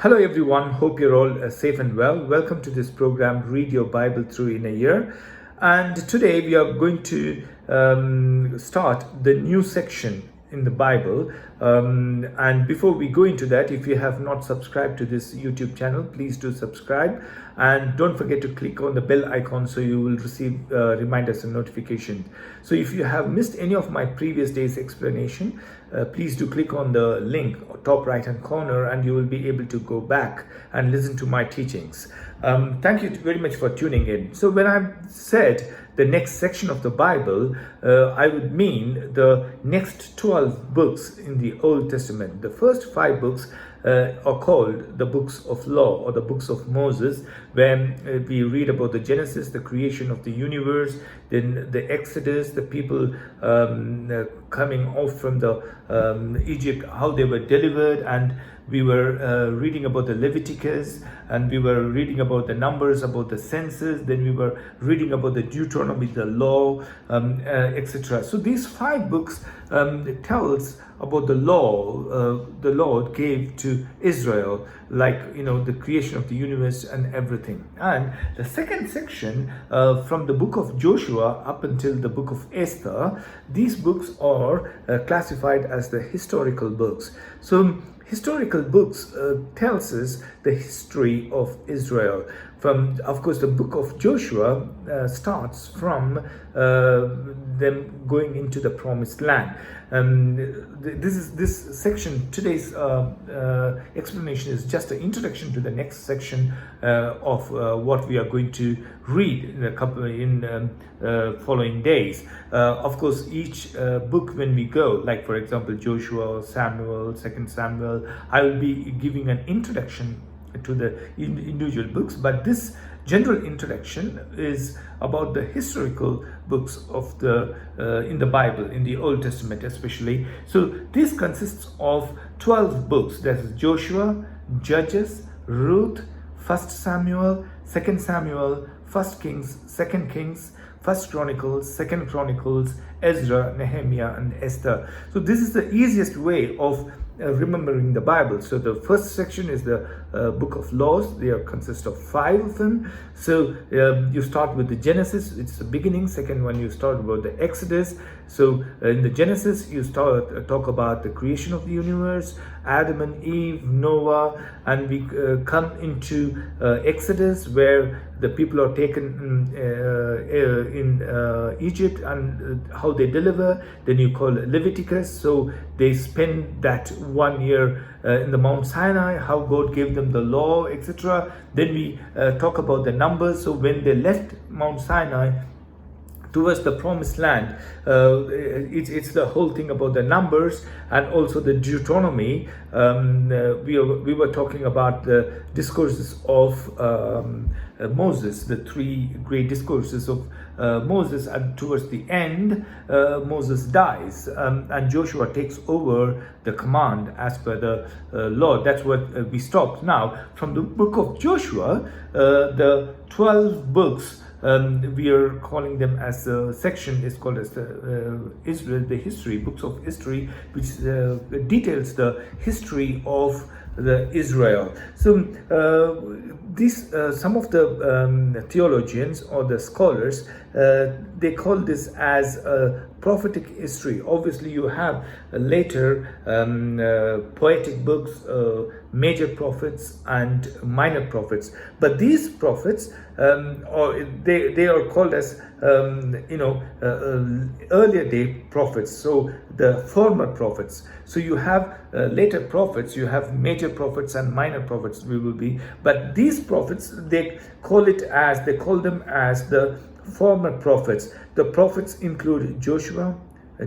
Hello everyone, hope you're all safe and well. Welcome to this program, Read Your Bible Through in a Year. And today we are going to start the new section in the Bible. And before we go into that, if you have not subscribed to this YouTube channel, please do subscribe. And don't forget to click on the bell icon so you will receive reminders and notifications. So if you have missed any of my previous days' explanation, please do click on the link top right hand corner and you will be able to go back and listen to my teachings. Thank you very much for tuning in. So when I said the next section of the Bible, I would mean the next 12 books in the Old Testament. The first 5 books are called the books of law or the books of Moses, when we read about the Genesis, the creation of the universe, then the Exodus, the people coming off from the Egypt, how they were delivered, and we were reading about the Leviticus, and we were reading about the Numbers, about the census, then we were reading about the Deuteronomy, the law, etc. So these 5 books tells about the law the Lord gave to Israel, like the creation of the universe and everything. And the second section from the book of Joshua up until the book of Esther, these books are classified as the historical books. So historical books tells us the history of Israel. From, of course, the book of Joshua starts from them going into the promised land. This section, today's explanation is just an introduction to the next section of what we are going to read in following days. Of course, each book when we go, like for example Joshua, Samuel, 2 Samuel, I will be giving an introduction to the individual books, but this general introduction is about the historical books of the in the Bible, in the Old Testament especially. So this consists of 12 books. That is Joshua, Judges, Ruth, 1 Samuel, 2 Samuel, 1 Kings, 2 Kings, 1 Chronicles, 2 Chronicles, Ezra, Nehemiah, and Esther. So this is the easiest way of remembering the Bible. So the first section is the book of laws. They consist of 5 of them. So you start with the Genesis, it's the beginning. Second one, you start about the Exodus. So in the Genesis, you talk about the creation of the universe, Adam and Eve, Noah, and we come into Exodus, where the people are taken in Egypt and how they deliver. Then you call Leviticus. So they spend that 1 year in the Mount Sinai, how God gave them the law, etc. Then we talk about the Numbers. So when they left Mount Sinai towards the promised land, it's the whole thing about the Numbers and also the Deuteronomy. We were talking about the discourses of Moses, the 3 great discourses of Moses, and towards the end Moses dies and Joshua takes over the command as per the law. That's what we stopped. Now from the book of Joshua, the 12 books, we are calling them as a section is called as the Israel, the history, books of history, which details the history of the Israel. So these some of the theologians or the scholars, they call this as a prophetic history. Obviously you have later poetic books, major prophets and minor prophets, but these prophets or they are called as earlier day prophets, so the former prophets. So you have later prophets, you have major prophets and minor prophets, we will be, but these prophets, they call them as the former prophets. The prophets include Joshua,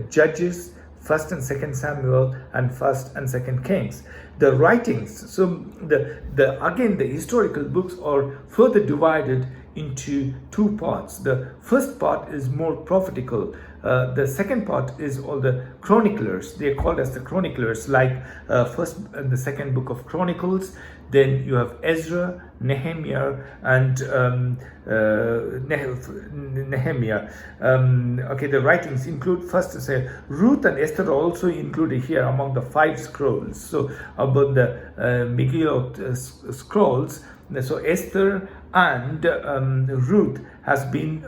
Judges, 1st and 2nd Samuel, and 1st and 2nd Kings. The writings, so the historical books are further divided into 2 parts. The first part is more prophetical, The second part is all the chroniclers. They are called as the chroniclers, like first and the second book of Chronicles. Then you have Ezra, Nehemiah, and Nehemiah. Okay, the writings include, first to say, Ruth and Esther are also included here among the 5 scrolls. So about the Megillah scrolls, so Esther and Ruth has been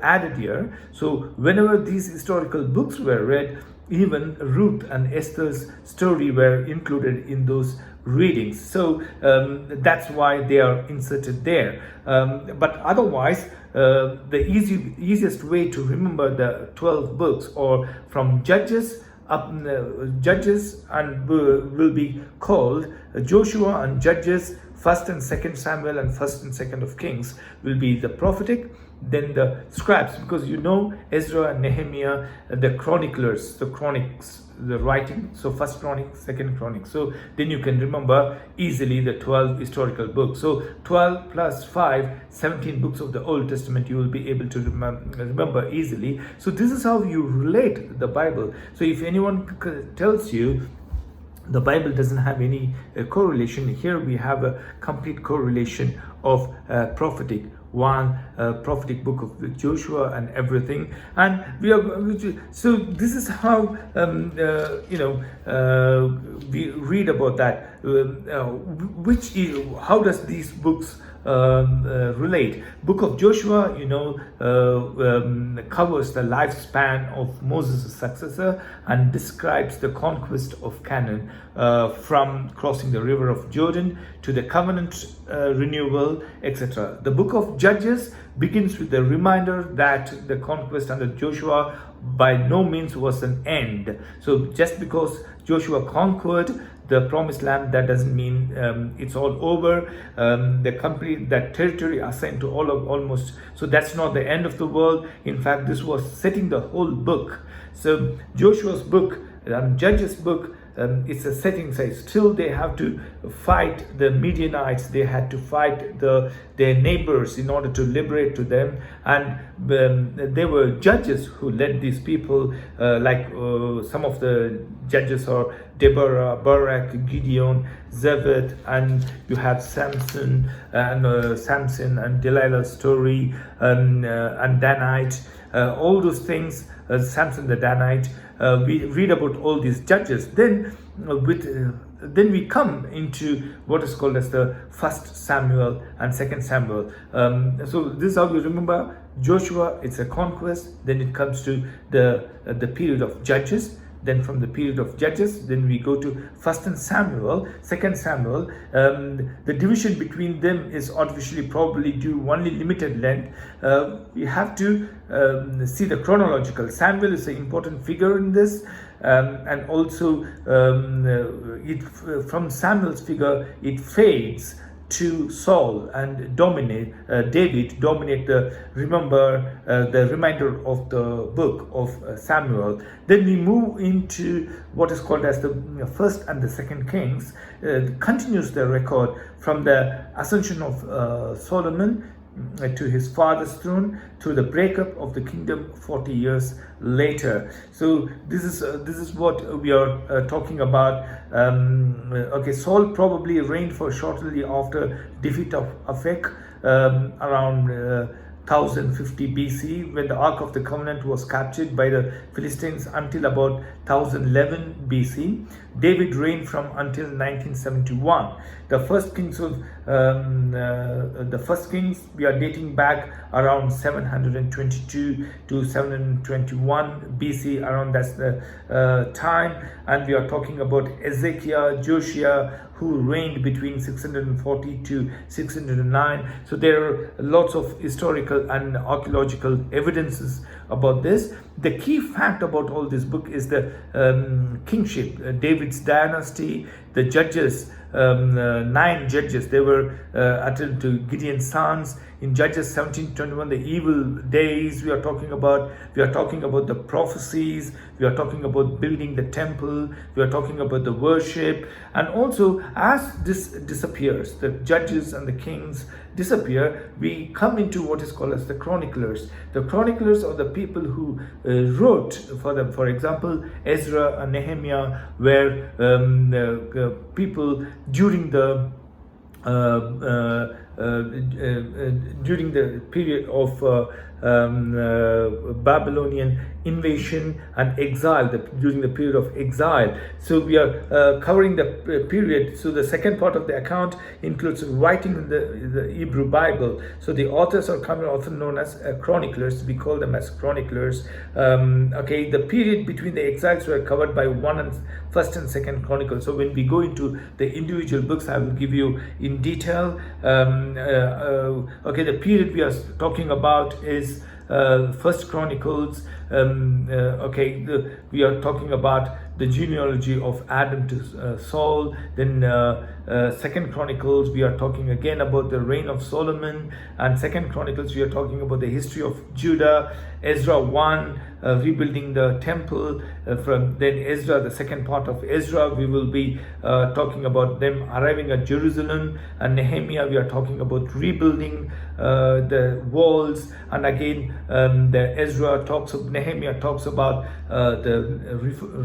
added here. So whenever these historical books were read, even Ruth and Esther's story were included in those readings. So that's why they are inserted there. But otherwise, the easiest way to remember the 12 books, or from Judges Judges, and will be called Joshua and Judges, 1st and 2nd Samuel, and 1st and 2nd of Kings will be the prophetic. Then the scribes, because Ezra and Nehemiah, the chroniclers, the chronics, the writing, so 1st Chronic, 2nd Chronic. So then you can remember easily the 12 historical books. So 12 plus 5, 17 books of the Old Testament you will be able to remember easily. So this is how you relate the Bible. So if anyone tells you the Bible doesn't have any correlation, here we have a complete correlation of prophetic prophetic book of Joshua and everything. And we are so this is how we read about that, how does these books relate. Book of Joshua covers the lifespan of Moses' successor and describes the conquest of Canaan, from crossing the river of Jordan to the covenant renewal, etc. The book of Judges begins with the reminder that the conquest under Joshua by no means was an end. So just because Joshua conquered the promised land, that doesn't mean it's all over. That territory assigned to almost, so that's not the end of the world. In fact, this was setting the whole book. So Joshua's book and Judges book, it's a setting size. Still they have to fight the Midianites, they had to fight their neighbors in order to liberate to them, and there were judges who led these people, like some of the judges are Deborah, Barak, Gideon, Zebed, and you have Samson and Delilah's story, and Danite, all those things, Samson the Danite. We read about all these judges. Then we come into what is called as the 1st Samuel and 2nd Samuel. So this is how we remember Joshua. It's a conquest. Then it comes to the period of Judges. Then from the period of Judges, then we go to 1st and Samuel, 2nd Samuel. The division between them is artificially probably due only limited length. We have to see the chronological. Samuel is an important figure in this, and also from Samuel's figure it fades to Saul and David dominate the remainder of the book of Samuel. Then we move into what is called as the 1st and the 2nd Kings, continues the record from the ascension of Solomon to his father's throne to the breakup of the kingdom 40 years later. So this is what we are talking about. Saul probably reigned for shortly after defeat of Aphek, around 1050 BC, when the Ark of the Covenant was captured by the Philistines, until about 1011 BC. David reigned from until 1971. The first kings we are dating back around 722 to 721 BC, around that's the time, and we are talking about Ezekiel, Josiah, who reigned between 640 to 609. So there are lots of historical and archaeological evidences about this. The key fact about all this book is the kingship, David's dynasty, the judges, 9 judges, they were attended to Gideon's sons. In Judges 17:21, the evil days we are talking about. We are talking about the prophecies. We are talking about building the temple. We are talking about the worship. And also, as this disappears, the judges and the kings disappear, we come into what is called as the chroniclers. The chroniclers are the people who wrote for them. For example, Ezra and Nehemiah were people during the period of Babylonian invasion and exile, during the period of exile. So we are covering the period. So the second part of the account includes writing in the Hebrew Bible. So the authors are often known as chroniclers. We call them as chroniclers. Okay, the period between the exiles were covered by 1st and 2nd Chronicles. So when we go into the individual books, I will give you in detail. Okay, the period we are talking about is First Chronicles. We are talking about the genealogy of Adam to Saul. Then Second Chronicles, we are talking again about the reign of Solomon. And Second Chronicles, we are talking about the history of Judah. Ezra 1, rebuilding the temple. From then Ezra, the second part of Ezra, we will be talking about them arriving at Jerusalem. And Nehemiah, we are talking about rebuilding the walls. And again, Nehemiah talks about the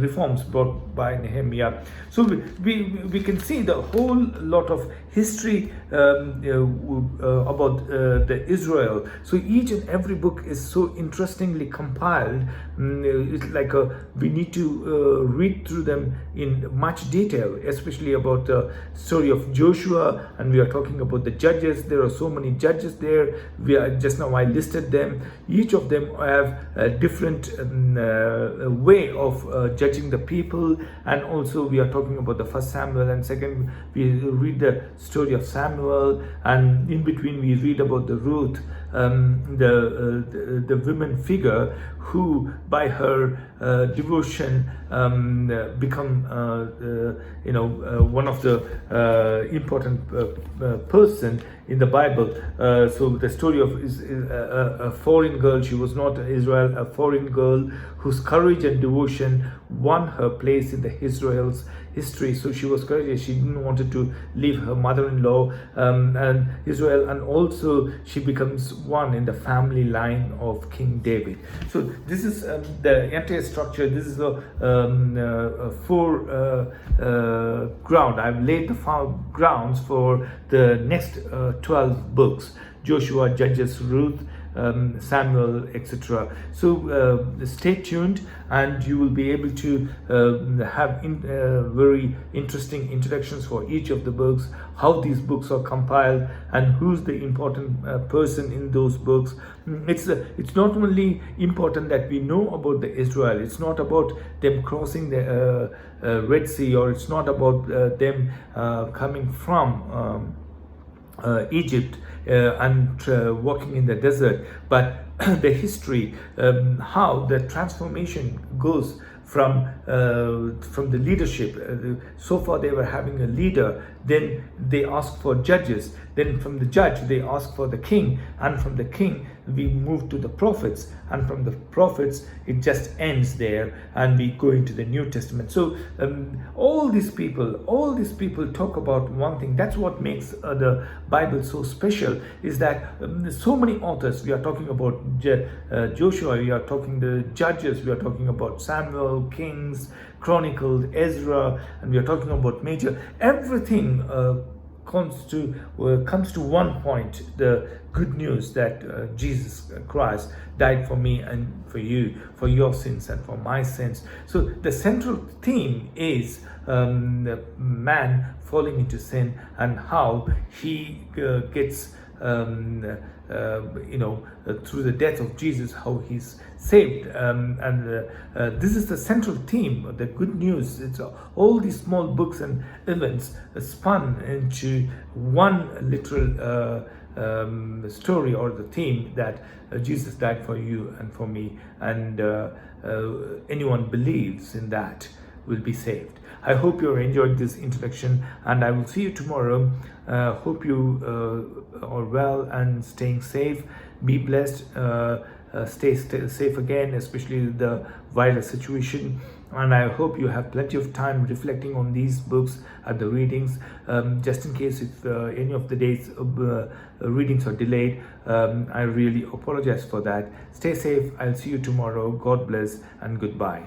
reforms brought by Nehemiah. So we can see the whole lot of history about the Israel. So each and every book is so interestingly compiled. It's like we need to read through them in much detail, especially about the story of Joshua, and we are talking about the judges. There are so many judges there. I listed them. Each of them have a different way of judging the people, and also we are talking about the first Samuel, and second we read the story of Samuel, and in between we read about the Ruth, the women figure who by her devotion become one of the important person in the Bible. So the story of a foreign girl. She was not Israel, a foreign girl whose courage and devotion won her place in the Israel's history. So she was courageous. She didn't want to leave her mother-in-law and Israel, and also she becomes one in the family line of King David. So this is the entire structure. This is the ground. I've laid the grounds for the next 12 books: Joshua, Judges, Ruth, Samuel, etc. So stay tuned, and you will be able to have very interesting introductions for each of the books, how these books are compiled, and who's the important person in those books. It's not only important that we know about the Israel. It's not about them crossing the Red Sea, or it's not about them coming from Egypt and walking in the desert, but the history, how the transformation goes from the leadership. So far they were having a leader, then they ask for judges, then from the judge they ask for the king, and from the king we move to the prophets, and from the prophets it just ends there, and we go into the New Testament. So all these people talk about one thing. That's what makes the Bible so special, is that so many authors. We are talking about Joshua, we are talking the Judges, we are talking about Samuel, Kings, Chronicles, Ezra, and we are talking about Major. Everything comes to one point: the good news that Jesus Christ died for me and for you, for your sins and for my sins. So the central theme is man falling into sin, and how he gets through the death of Jesus, how he's saved, and this is the central theme, the good news. It's all these small books and events spun into one literal story, or the theme that Jesus died for you and for me, and anyone believes in that will be saved. I hope you enjoyed this introduction, and I will see you tomorrow. Hope you are well and staying safe. Be blessed. Stay safe again, especially the virus situation. And I hope you have plenty of time reflecting on these books at the readings. Just in case if any of the days readings are delayed, I really apologize for that. Stay safe. I'll see you tomorrow. God bless and goodbye.